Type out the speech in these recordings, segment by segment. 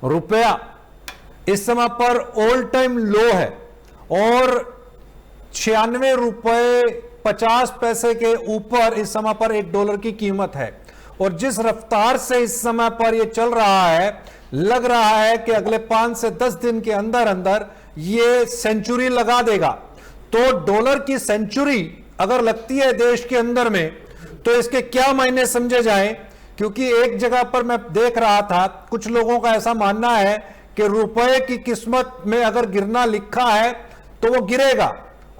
रुपया इस समय पर ऑल टाइम लो है और 96 रुपए 50 पैसे के ऊपर इस समय पर $1 की कीमत है। और जिस रफ्तार से इस समय पर यह चल रहा है, लग रहा है कि अगले 5 से 10 दिन के अंदर अंदर ये सेंचुरी लगा देगा। तो डॉलर की सेंचुरी अगर लगती है देश के अंदर में, तो इसके क्या मायने समझे जाएं? क्योंकि एक जगह पर मैं देख रहा था, कुछ लोगों का ऐसा मानना है कि रुपए की किस्मत में अगर गिरना लिखा है तो वो गिरेगा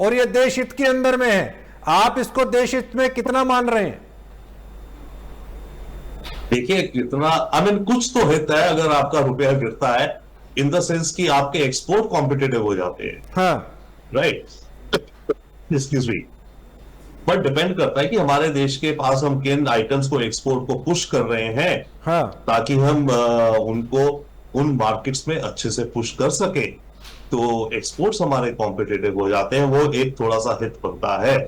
और ये देश हित के अंदर में है। आप इसको देश हित में कितना मान रहे हैं? देखिए कितना कुछ तो होता है अगर आपका रुपया गिरता है, इन द सेंस कि आपके एक्सपोर्ट कॉम्पिटिटिव हो जाते हैं। हाँ, right, excuse me. But depend करता है कि हमारे देश के पास हम किन आइटम्स को एक्सपोर्ट को पुश कर रहे हैं, हाँ, ताकि हम उनको उन मार्केट्स में अच्छे से पुश कर सके। तो एक्सपोर्ट्स हमारे कॉम्पिटिटिव हो जाते हैं, वो एक थोड़ा सा हित बनता है।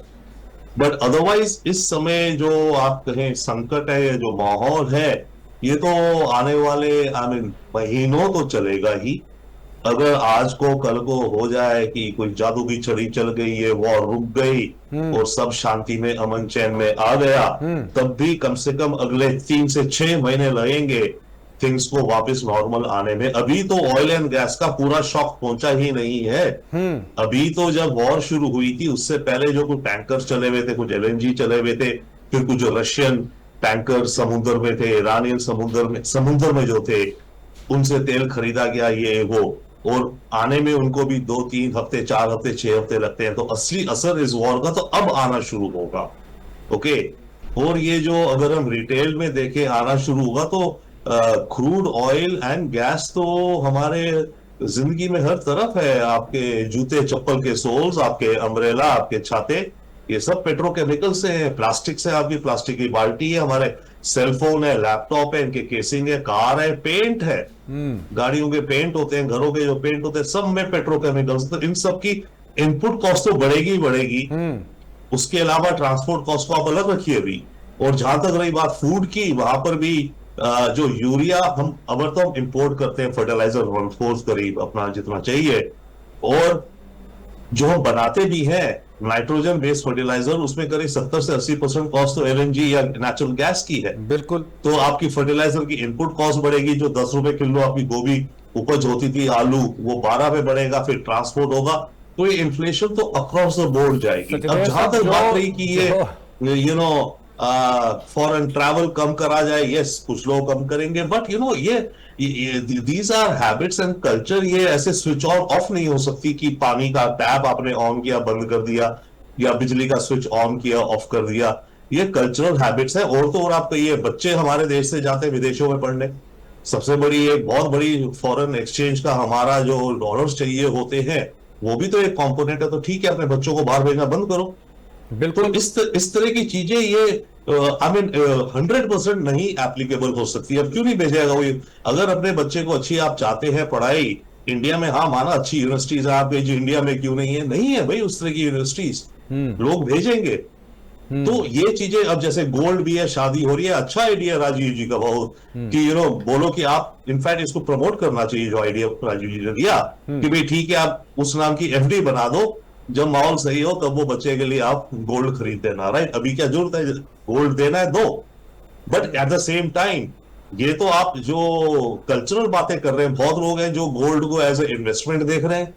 बट अदरवाइज इस समय जो आप कहें संकट है, ये जो माहौल है, ये तो आने वाले महीनों तो चलेगा ही। अगर आज को कल को हो जाए कि कोई जादू की छड़ी चल गई है, वॉर रुक गई और सब शांति में अमन चैन में आ गया, तब भी कम से कम अगले 3 से 6 महीने लगेंगे थिंग्स को वापस नॉर्मल आने में। अभी तो ऑयल एंड गैस का पूरा शॉक पहुंचा ही नहीं है। अभी तो जब वॉर शुरू हुई थी उससे पहले जो कुछ टैंकर चले हुए थे, कुछ LNG चले हुए थे, फिर कुछ रशियन टैंकर समुद्र में थे, ईरानियन समुद्र में जो थे उनसे तेल खरीदा गया, ये वो, और आने में उनको भी 2-3 हफ्ते, 4 हफ्ते, 6 हफ्ते लगते हैं। तो असली असर इस वॉर का तो अब आना शुरू होगा। ओके, और ये जो अगर हम रिटेल में देखें आना शुरू होगा, तो क्रूड ऑयल एंड गैस तो हमारे जिंदगी में हर तरफ है। आपके जूते चप्पल के सोल्स, आपके अम्ब्रेला, आपके छाते, ये सब पेट्रोकेमिकल से है। प्लास्टिक से, आपकी प्लास्टिक की बाल्टी है, हमारे सेलफोन है, लैपटॉप है, इनके केसिंग है, कार है, पेंट है, गाड़ियों के पेंट होते हैं, घरों के जो पेंट होते हैं, सब में पेट्रोकेमिकल्स। तो इन सब की इनपुट कॉस्ट तो बढ़ेगी ही बढ़ेगी। उसके अलावा ट्रांसपोर्ट कॉस्ट को आप अलग रखिए अभी। और जहां तक रही बात फूड की, वहां पर भी जो यूरिया हम अगर तो हम इंपोर्ट करते हैं, फर्टिलाइजर 1/4 करीब अपना जितना चाहिए, और जो हम बनाते भी हैं नाइट्रोजन बेस्ड फर्टिलाइजर, उसमें करीब 70 से 80% कॉस्ट तो LNG या नेचुरल गैस की है। बिल्कुल। तो आपकी फर्टिलाइजर की इनपुट कॉस्ट बढ़ेगी। जो 10 रुपए किलो आपकी गोभी उपज होती थी, आलू, वो 12 पे बढ़ेगा, फिर ट्रांसपोर्ट होगा। तो ये इन्फ्लेशन तो अक्रॉस द बोर्ड जाएगी। अब जहां तक बात रही कि ये फॉरेन ट्रैवल कम करा जाए, यस, कुछ लोग कम करेंगे, बट ये these are habits and culture. ये ऐसे स्विच ऑन ऑफ नहीं हो सकती कि पानी का टैप आपने ऑन किया बंद कर दिया, या बिजली का स्विच ऑन किया ऑफ कर दिया। ये कल्चरल हैबिट्स है। और तो और आप कहिए, बच्चे हमारे देश से जाते हैं विदेशों में पढ़ने, सबसे बड़ी एक बहुत बड़ी फॉरेन एक्सचेंज का हमारा जो डॉलर्स चाहिए होते हैं, वो भी तो एक कंपोनेंट है। तो ठीक है, अपने बच्चों को बाहर भेजना बंद करो। बिल्कुल। तो इस तरह की चीजें ये 100% नहीं एप्लीकेबल हो सकती। अब क्यों नहीं भेजेगा वो? अगर अपने बच्चे को अच्छी आप चाहते हैं पढ़ाई इंडिया में, हाँ माना अच्छी यूनिवर्सिटीज आप भेजिए, इंडिया में क्यों नहीं है? नहीं है भाई उस तरह की यूनिवर्सिटीज, लोग भेजेंगे। तो ये चीजें, अब जैसे गोल्ड भी है, शादी हो रही है, अच्छा आइडिया राजीव जी का बहुत, कि बोलो कि आप इनफैक्ट इसको प्रमोट करना चाहिए, जो आइडिया राजीव जी ने दिया कि भाई ठीक है, आप उस नाम की FD बना दो, जब माहौल सही हो तब वो बच्चे के लिए आप गोल्ड खरीद देना। राइट, अभी क्या जरूरत है, गोल्ड देना है दो। But at the same time ये तो आप जो कल्चरल बातें कर रहे हैं, बहुत लोग हैं जो गोल्ड को एज ए इन्वेस्टमेंट देख रहे हैं।